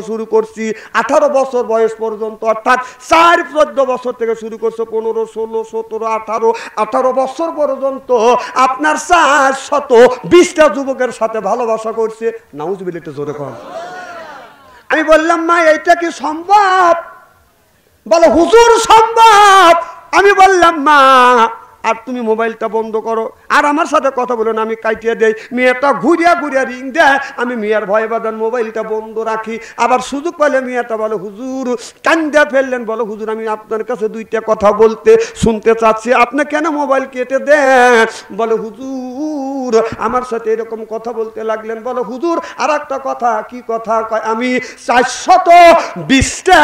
শুরু করছি 18 বছর বয়স পর্যন্ত, অর্থাৎ 4-14 বছর থেকে শুরু করছে, 15, 16, 17, 18 বছর পর্যন্ত আপনার 420টা যুবকের সাথে ভালোবাসা করছে। নাউজুবিল্লাহ, একটু জোরে কর। আমি বললাম মা এইটা কি সম্ভব? বলে হুজুর সম্ভব। আমি বললাম মা আর তুমি মোবাইলটা বন্ধ করো, আর আমার সাথে কথা বলো না, আমি কাটিয়ে দেই। মেয়েটা ঘুরিয়া ঘুরিয়া রিং দেয়, আমি মেয়ের ভয় বাদান মোবাইলটা বন্ধ রাখি। আবার সুযোগ পেলে মেয়েটা বলে হুজুর, কান্দা ফেললেন, বলো হুজুর আমি আপনার কাছে দুইটা কথা বলতে শুনতে চাচ্ছি, আপনি কেন মোবাইল কেটে দেন? বলে হুজুর আমার সাথে এরকম কথা বলতে লাগলেন। বলো হুজুর আর একটা কথা। কি কথা? আমি 420টা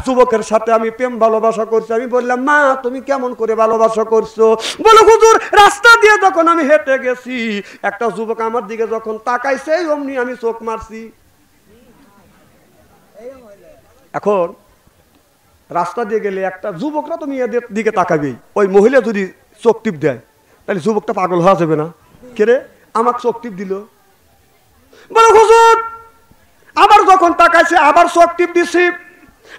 যুবকের সাথে আমি প্রেম ভালোবাসা করছি। আমি বললাম মা তুমি কেমন করে ভালোবাসা করছো? বলো হুজুর রাস্তা দিয়ে যখন আমি হেঁটে গেছি, একটা যুবক আমার দিকে যখন তাকাইছে অমনি আমি চোখ মারছি। এখন রাস্তা দিয়ে গেলে একটা যুবকরা তো মেয়েদের দিকে তাকাবেই, ওই মহিলা যদি চোখ টিপ দেয় তাহলে যুবকটা পাগল হওয়া যাবে না? কে রে আমার চোখ টিপ দিল? বলো হুজুর আবার যখন তাকাইছে আবার চোখ টিপ দিছি,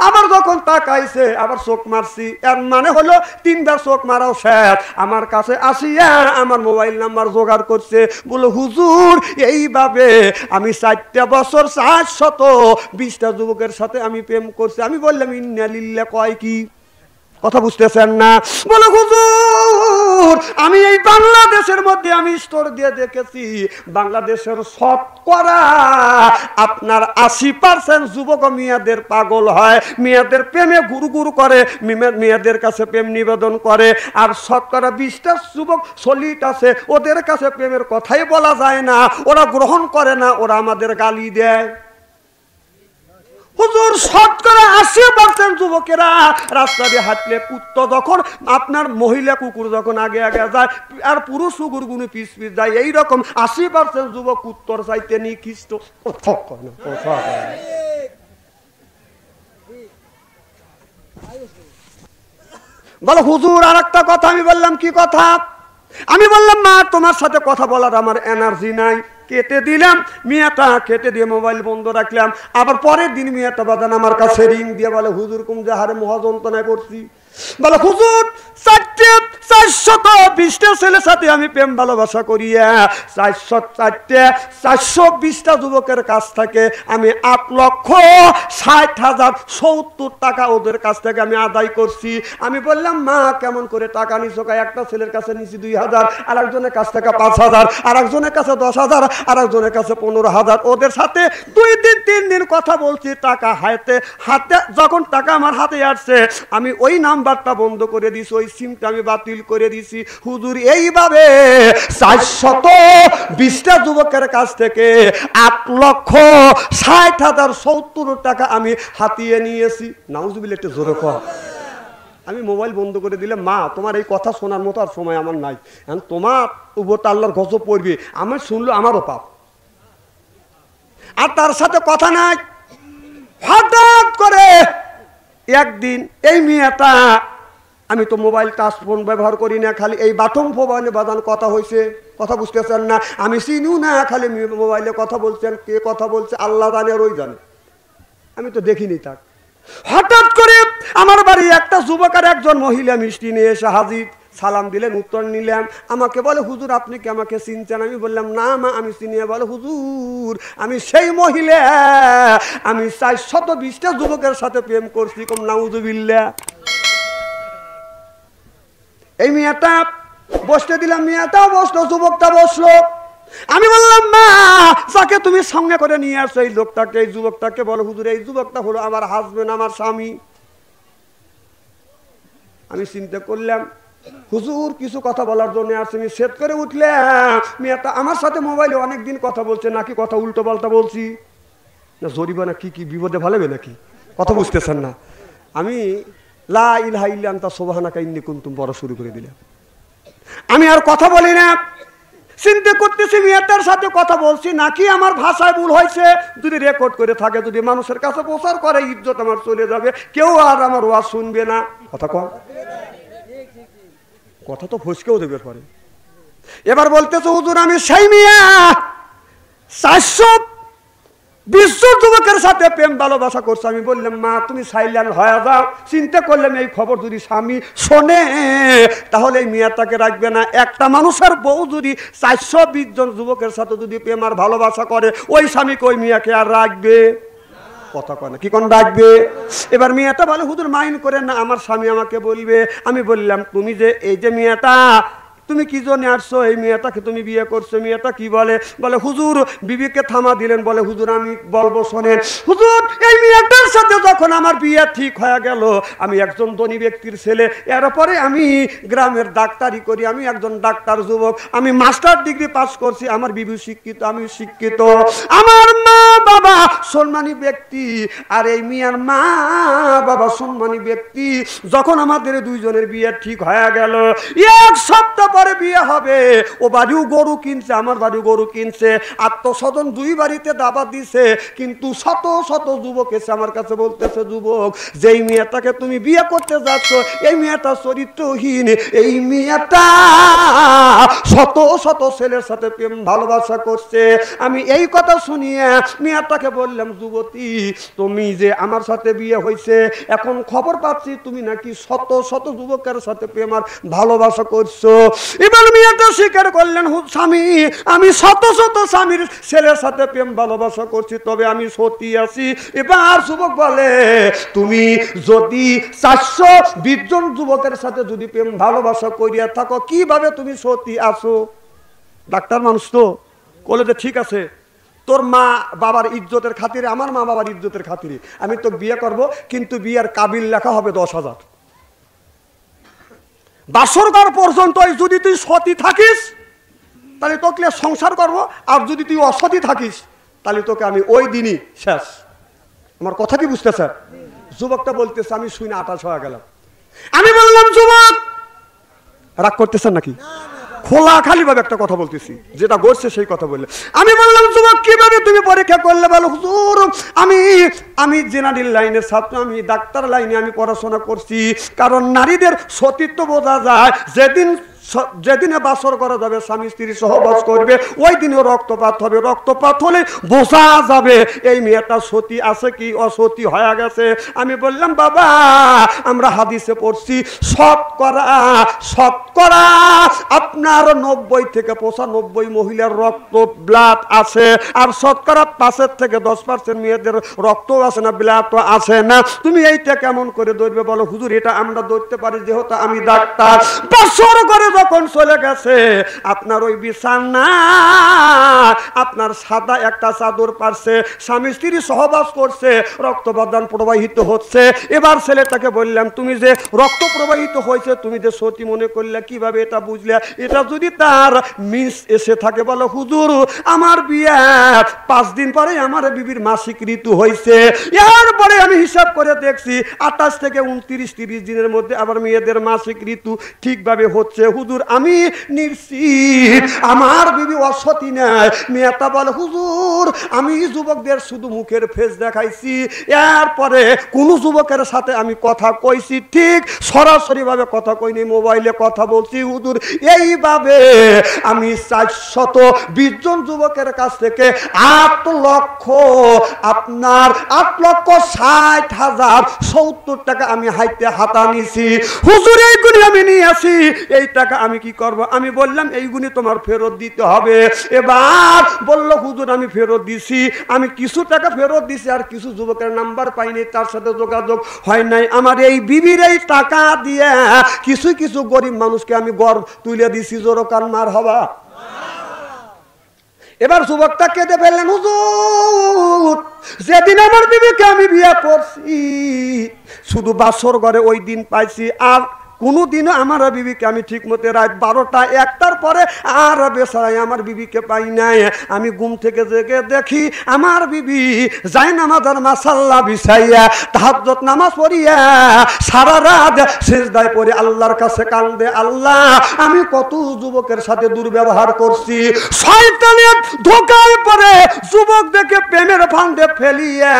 আবার যখন তাকাইছে আবার চোখ মারছি। এর মানে হলো 3বার চোখ মারাও শেষ। আমার কাছে আসিয়া আমার মোবাইল নাম্বার জোগাড় করছে। বলো হুজুর এইভাবে আমি 4টা বছর 420টা যুবকের সাথে আমি প্রেম করছি। আমি বললাম ইন্না লিল্লাহ, কয় কি? কথা বুঝতেছেন না? বলো হুজুর আমি এই বাংলাদেশের মধ্যে আমি স্তর দিয়ে দেখেছি, বাংলাদেশের শতকরা আপনার 80% যুবক মেয়েদের পাগল হয়, মেয়েদের প্রেমে গুরু গুরু করে, মেয়েদের কাছে প্রেম নিবেদন করে। আর শতকরা 20টা যুবক সলিট আছে, ওদের কাছে প্রেমের কথাই বলা যায় না, ওরা গ্রহণ করে না, ওরা আমাদের গালি দেয়। হুজুর শতকরা 80% যুবকেরা রাস্তা দিয়ে হাঁটলে কুত্ত যখন আপনার মহিলা কুকুর যখন আগে আগে যায় আর পুরুষ কুকুর গুলো পিছ পিছ যায়, এইরকম 80% যুবক কুত্তর চাইতে নিকৃষ্ট। বলো হুজুর আর একটা কথা। আমি বললাম কি কথা? আমি বললাম মা তোমার সাথে কথা বলার আমার এনার্জি নাই। কেটে দিলাম, মিয়াটা কেটে দিয়ে মোবাইল বন্ধ রাখলাম। আবার পরের দিন মিয়াটা বাদান আমার কাছে রিং দিয়ে বলে হুজুর কুম যাহারে মহাযন্ত্রণায় পড়ছি। বলে হুজুর 420টা ছেলের সাথে আমি প্রেম ভালোবাসা করিয়া 420টা যুবকের কাছ থেকে আমি 8,60,70 টাকা ওদের কাছ থেকে আমি আদায় করছি। আমি বললাম মা কেমন করে টাকা নিছো? একটা ছেলের কাছে নিছি 2,000, আর একজনের কাছ থেকে 5,000, আর একজনের কাছে 10,000, আর একজনের কাছে 15,000। ওদের সাথে 2 দিন 3 দিন কথা বলছি। টাকা হাতে যখন টাকা আমার হাতে আসছে আমি ওই নাম্বারটা বন্ধ করে দিছি, ওই সিমটা আমি বাতিল করে দিছি। হুজুর এইভাবে 420টা যুবকের কাছ থেকে 8,60,70 টাকা আমি হাতিয়ে নিয়েছি। নাউজুবিল্লাহ, একটু জোরে কর। আমি মোবাইল বন্ধ করে দিলে মা তোমার এই কথা শোনার মতো আর সময় আমার নাই, এখন তোমার উপরটা আল্লাহর গজব পড়বে, আমি শুনলো আমারও পাপ। আর তার সাথে কথা নাই। হঠাৎ করে একদিন এই মেয়েটা, আমি তো মোবাইল টাচ ফোন ব্যবহার করি না, খালি এই বাটন ফোনে বাদান কথা হয়েছে। কথা বুঝতেছেন না? আমি চিনিও না, খালি মোবাইলে কথা বলছেন। কে কথা বলছে আল্লাহ জানে আর ওই জানে, আমি তো দেখিনি তাক। হঠাৎ করে আমার বাড়ি একটা যুবক আর একজন মহিলা মিষ্টি নিয়ে এসে হাজির। সালাম দিলেন, উত্তর নিলাম। আমাকে বলে হুজুর আপনি কি আমাকে চিনছেন? আমি বললাম না মা আমি চিনি। বলে হুজুর আমি সেই মহিলা, আমি 420টা যুবকের সাথে প্রেম করছি। কম নাউজুবিল্লাহ। এই মেয়েটা বসতে দিলাম, মেয়েটাও বসলো, যুবকটা বসলো। আমি বললাম মা যাকে তুমি সঙ্গে করে নিয়ে আসো এই লোকটাকে, এই যুবকটাকে বলো হুজুর এই যুবকটা হলো আমার হাজবেন্ড, আমার স্বামী। আমি চিন্তা করলাম হুজুর কিছু কথা বলার জন্য আসছে। আমি সেট করে উঠলাম, মেয়েটা আমার সাথে মোবাইলে অনেকদিন কথা বলছে, নাকি কথা উল্টো পাল্টা বলছি না, জরিমানা কি কি বিপদে ভালোবে নাকি? কথা বুঝতেছেন না? আমি লা ইলাহা ইল্লা আনতা সুবহানাকা ইন্নী কুনতু পড়া শুরু করে দিলাম। আমি আর কথা বলি না। চিন্তা করতেছি মেয়েটার সাথে কথা বলছি নাকি আমার ভাষায় ভুল হয়েছে। যদি রেকর্ড করে থাকে, যদি মানুষের কাছে প্রচার করে, ইজ্জত আমার চলে যাবে, কেউ আর আমার ওয়াজ শুনবে না। কথা কম, কথা তো ফসকেও দেবে পরে। এবার বলতেছে হুজুর আমি সেই মিয়া 400 20 জন যুবকের সাথে প্রেম ভালোবাসা করছে। আমি বললাম মা তুমি সাইলেন্ট হয়ে যাও। চিন্তা করলাম এই খবর যদি স্বামী শোনে তাহলে এই মেয়েটাকে রাখবে না। একটা মানুষের বউ যদি 420 জন যুবকের সাথে যদি প্রেম আর ভালোবাসা করে, ওই স্বামীকে ওই মেয়েকে আর রাখবে? কথা কয় না, কি কোন রাখবে? এবার মেয়েটা বলে হুজুর মাইন্ড করেন না, আমার স্বামী আমাকে বলবে। আমি বললাম তুমি যে এই যে মেয়েটা তুমি কি জন্য আসছো, এই মেয়েটাকে তুমি বিয়ে করছো, মেয়েটা কি বলে? বলে হুজুর বিবিকে থামা দিলেন, বলে হুজুর আমি বলবো শোনেন। হুজুর এই মেয়েটার সাথে যখন আমার বিয়ে ঠিক হয়ে গেল, আমি একজন ধনী ব্যক্তির ছেলে, এরপরে আমি গ্রামের ডাক্তারি করি, আমি একজন ডাক্তার যুবক, আমি মাস্টার ডিগ্রি পাস করছি, আমার বিবি শিক্ষিত, আমি শিক্ষিত, আমার মা বাবা সম্মানী ব্যক্তি, আর এই মেয়ের মা বাবা সম্মানী ব্যক্তি। যখন আমাদের দুইজনের বিয়ে ঠিক হয়ে গেল, এক সপ্তাহ পরে বিয়ে হবে, ও বাড়িও গরু কিনছে, আমার বাড়িও গরু কিনছে, আত্মস্বজন দুই বাড়িতে দাবা দিছে, কিন্তু শত শত যুবক এসে আমার কাছে বলতেছে যুবক যেই মেয়েটাকে তুমি বিয়ে করতে যাচ্ছ এই মেয়েটা চরিত্রহীন, এই মেয়েটা শত শত ছেলের সাথে প্রেম ভালোবাসা করছে। আমি এই কথা শুনিয়ে মেয়েটাকে বললাম যুবতী তুমি যে আমার সাথে বিয়ে হয়েছে, এখন খবর পাচ্ছি তুমি নাকি শত শত যুবকের সাথে প্রেম আর ভালোবাসা করছো। এবার মেয়েটা স্বীকার করলেন স্বামী আমি শত শত স্বামীর ছেলের সাথে প্রেম ভালোবাসা করছি, তবে আমি সতী আছি। এবার যুবক বলে তুমি যদি 420 জন যুবকের সাথে যদি প্রেম ভালোবাসা করিয়া থাকো, কিভাবে তুমি সতী আছো? ডাক্তার মানুষ তো বলে যে ঠিক আছে, তোর মা বাবার ইজ্জতের খাতিরে, আমার মা বাবার ইজ্জতের খাতিরে আমি তো বিয়ে করব, কিন্তু বিয়ের কাবিল লেখা হবে 10,000। বাসরঘর পর্যন্ত যদি তুই সতী থাকিস তাহলে তোকে সংসার করব, আর যদি তুই অসতী থাকিস তাহলে তোকে আমি ওই দিনই শেষ। আমার কথা কি বুঝতেছে? যুবকটা বলতেছে, আমি শুনে 28 হয়ে গেলাম। আমি বললাম যুবক রাগ করতেছেন নাকি? খোলা খালি ভাবে একটা কথা বলতেছি, যেটা ঘটছে সেই কথা বললে। আমি বললাম যুবক কিভাবে তুমি পরীক্ষা করলে? বলো হুজুর আমি জেনারেল লাইনের ছাত্র, আমি ডাক্তার লাইনে আমি পড়াশোনা করছি, কারণ নারীদের সতীত্ব বোঝা যায় যেদিনে বাসর করা যাবে, স্বামী স্ত্রী সহবাস করবে, ওই দিনে রক্তপাত হবে, রক্তপাত হলে বোঝা যাবে এই মেয়েটা সতী আছে কি অসতী হয়ে গেছে। আমি বললাম বাবা আমরা হাদিসে পড়ছি শতকরা আপনার 90 থেকে 95 মহিলার রক্ত ব্লাড আছে, আর শতকরা 5 থেকে 10% মেয়েদের রক্ত আছে না, ব্লাড আছে না। তুমি এইটা কেমন করে ধরবে? বলো হুজুর এটা আমরা ধরতে পারি যেহেতু আমি ডাক্তার। বাসর করে যখন চলে গেছে আপনার ওই বিছানা, আপনার সাদা একটা চাদর পারছে, স্বামী স্ত্রী সহবাস করছে, রক্তবাদান প্রবাহিত হচ্ছে। এবার ছেলেটাকে বললাম তুমি যে রক্ত প্রবাহিত হয়েছে তুমি যে সতী মনে করলে, কিভাবে এটা বুঝলে? এটা যদি তার মিস এসে থাকে, বলো হুজুর আমার বিয়ে 5 দিন পরে আমার বিবির মাসিক ঋতু হয়েছে, এরপরে আমি হিসাব করে দেখছি 28 থেকে 29-30 দিনের মধ্যে আবার মেয়েদের মাসিক ঋতু ঠিকভাবে হচ্ছে। হুজুর আমি নিশ্চিত আমার বিবি অসতী নাই। মেয়েটা বলে হুজুর আমি যুবকদের শুধু মুখের ফেস দেখাইছি, এরপরে কোন যুবকের সাথে আমি কথা কইছি ঠিক সরাসরি ভাবে কথা কইনি, মোবাইলে কথা বলছি। হুজুর এইভাবে আমি 420 জন যুবকের কাছ থেকে 8,60,070 টাকা আমি হাইতে হাতা নিছি। হুজুর এইগুলি আমি নিয়ে আসি, এই টাকা আমি কি করব? আমি বললাম এইগুলি তোমার ফেরত দিতে হবে। এবার বললো হুজুর আমি ফেরত দিছি, আমি কিছু টাকা ফেরত দিছি, আর কিছু যুবকের নাম্বার পাইনি, তার সাথে যোগাযোগ হয় নাই। আমার এই বিবির এই টাকা দিয়ে কিছু কিছু গরিব মানুষকে আমি গর্ব তুলে দিছি। জোরকান মার হবা। এবার যুবকটা কেঁদে ফেললেন, হুজুর যেদিন আমার বিবিকে আমি বিয়ে করছি শুধু বাসর ঘরে ওই দিন পাইছি, আর কোনোদিনও আমার বিবিকে আমি ঠিক মতো রাত 12টা-1টার পরে আর বেসারাই আমার বিবিকে পাই নাই। আমি ঘুম থেকে জেগে দেখি আমার বিবি যায় নামাজার মাসাল্লাহ বিছাইয়া তাহাজ্জুদ নামাজ পড়িয়া সারা রাত সিজদায় পড়ে আল্লাহর কাছে কান্দে, আল্লাহ আমি কত যুবকের সাথে দুর্ব্যবহার করছি, শয়তানের ধোঁকায় পড়ে যুবক দেখে প্রেমের ফান্দে ফেলিয়া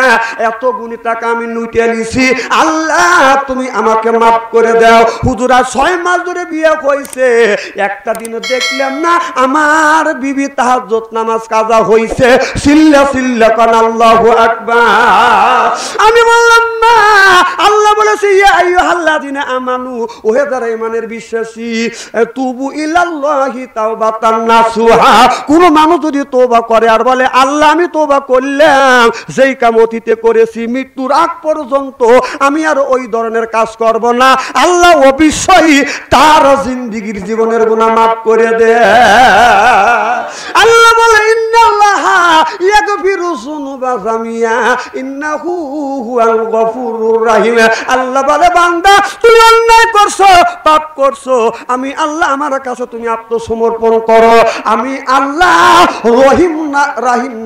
এত গুণী টাকা আমি লুটে নিছি, আল্লাহ তুমি আমাকে মাফ করে দাও। হুজুরা 6 মাস ধরে বিয়ে হয়েছে, একটা দিনও দেখলাম না আমার বিবি তাহাজ্জুদ নামাজ কাজা হয়েছে। সিল্লা সিল্লা কান আল্লাহু আকবার। আমি বললাম মা, আল্লাহ বলেছে ইয়া আইয়ুহাল্লাযিনা আমানু, ওহে যারা ঈমানের বিশ্বাসী, তুবু ইলাল্লাহি তাওবাতান নাসুহা। কোন মানুষ যদি তওবা করে আর বলে আল্লাহ আমি তওবা করলাম, যেই কাম অতীতে করেছি মৃত্যুর আগ পর্যন্ত আমি আর ওই ধরনের কাজ করব না, আল্লাহ অবশ্যই তার জিন্দেগীর জীবনের গুনাহ মাফ করে দেয়। আল্লাহ বলে ইন্নাল্লাহা ইয়াগফিরু যুনুবা জামিয়া ইন্নাহু হুয়াল গফুরুর রহিম। আল্লাহ বলে বান্দা তুমি অন্যায় করছো, পাপ করছো, আমি আল্লাহ আমার কাছে তুমি আত্মসমর্পণ করো, আমি আল্লাহ রহিম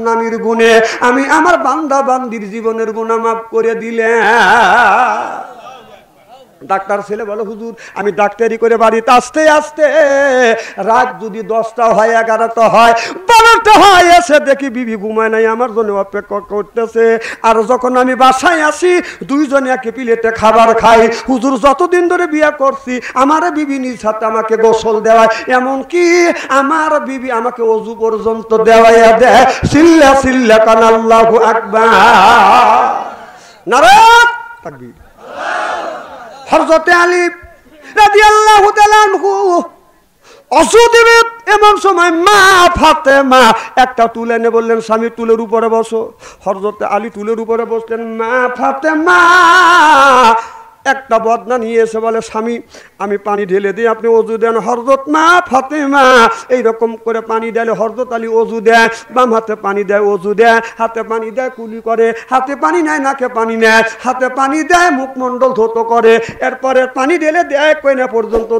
নামের গুণে আমি আমার বান্দা বান্দির জীবনের গুনাহ মাফ করে দিলে। ডাক্তার ছেলে বলো হুজুর আমি ডাক্তারি করে বাড়িতে আসতে আসতে রাত যদি 10টা হয় 11টা হয় 12টা হয়, এসে দেখি বিবি ঘুমায় নাই, আমার জন্য অপেক্ষা করতেছে। আর যখন আমি বাসায় আসি দুইজনে একে প্লেটে খাবার খাই। হুজুর যতদিন ধরে বিয়ে করছি আমার বিবি নিজ হাতে আমাকে গোসল দেওয়ায়, এমনকি আমার বিবি আমাকে ওযু পর্যন্ত দেওয়াইয়া দেয়। সিল্লা সিল্লা কান আল্লাহু আকবার। নারাত তাকবীর। হযরত আলী রাদিয়াল্লাহু তাআলা আনহু ওযু দিবে, এমন সময় মা ফাতেমা একটা তুলে এনে বললেন স্বামী টুলের উপরে বসো। হযরত আলী টুলের উপরে বসলেন, মা ফাতেমা একটা বদনা নিয়ে এসে বলে স্বামী আমি পানি ঢেলে দিই আপনি ওযু দেন। হযরত মা ফাতেমা এইরকম করে পানি ঢেলে হযরত আলী ওযু দেয়, বাম হাতে পানি দেয় ওযু দেয়, হাতে পানি দেয় কুলি করে, হাতে পানি নেয় নাকে পানি নেয়, হাতে পানি দেয় মুখমণ্ডল ধৌত করে, এরপরে পানি ঢেলে দেয় কইনা পর্যন্ত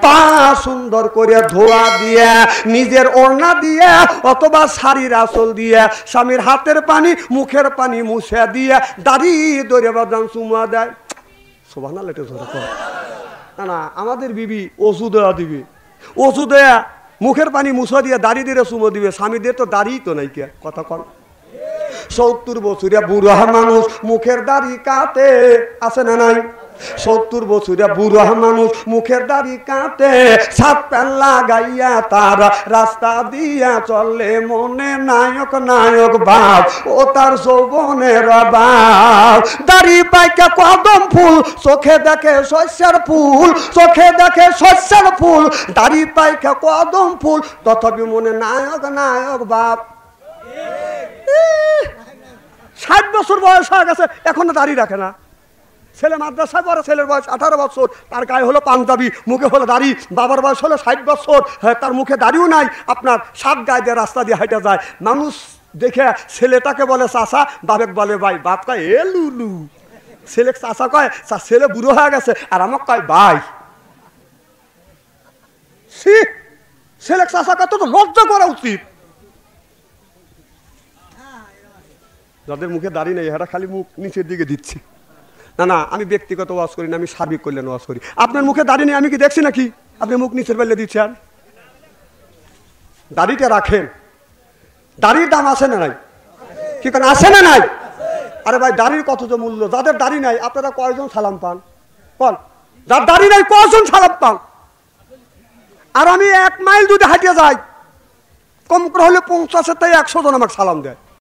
পা সুন্দর করে ধোয়া দিয়ে নিজের ওড়না দিয়ে অথবা শাড়ির আঁচল দিয়ে স্বামীর হাতের পানি মুখের পানি মুছে দিয়ে দাড়ি ধরে বাদাম চুমা দেয়। সুবহানাল্লাহ। না না আমাদের বিবি ওষুধ দেওয়া দিবে, ওষুধ দেয়া মুখের পানি মুছা দিয়ে দাড়ি দিয়ে চুমো দিবে। স্বামীদের তো দাড়ি তো নাই, কে কথা কন। 70 বছরিয়া বুড়া মানুষ মুখের দাড়ি কাটে, আছে না নাই? 70 বছরিয়া বুড়া মানুষ মুখের দাড়ি কাটে, সাত পেল্লা গাইয়া তার রাস্তা দিয়া চলে, মনে নায়ক নায়ক ভাব ও তার যৌবনের অভাব। দাড়ি পাইকা কদম ফুল, চোখে দেখে শস্যের ফুল, চোখে দেখে শস্যের ফুল, দাড়ি পাইকা কদম ফুল, তথাপি মনে নায়ক নায়ক ভাব। 60 বছর বয়স হয়ে গেছে এখনো দাড়ি রাখে না। ছেলে মাদ্রাসায় পড়ে, ছেলের বয়স 18 বছর, তার গায়ে হলো পাঞ্জাবি, মুখে হলো দাড়ি। বাবার বয়স হলো 60 বছর, তার মুখে দাড়িও নাই, আপনার সাত গায়ে দিয়ে রাস্তা দিয়ে হাঁটে যায়। মানুষ দেখে ছেলেটাকে বলে চাচা, বাপেক বলে ভাই, বাপ কয় এ লুলু, ছেলে চাচা কয় ছেলে বুড়ো হয়ে গেছে, আর আমাকে কয় ভাই। ছেলে চাচা কয় তো লজ্জা করা উচিত। যাদের মুখে দাড়ি নেই এরা খালি মুখ নিচের দিকে দিচ্ছে। না না আমি ব্যক্তিগত ওয়াজ করি না, আমি সার্বিক কল্যাণ ওয়াজ করি। আপনার মুখে দাড়ি নেই আমি কি দেখছি নাকি? আপনি মুখ নিচের বেলে দিচ্ছেন। দাড়িটা রাখেন, দাড়ির দাম আছে না নাই? কি কারণ আছে না নাই? আরে ভাই দাড়ির কত যে মূল্য। যাদের দাড়ি নাই আপনারা কয়জন সালাম পান? বল, যার দাড়ি নাই কয়জন সালাম পান? আর আমি 1 মাইল যদি হাঁটিয়ে যাই কম করে হলে 50 থেকে 100 জন আমাকে সালাম দেয়।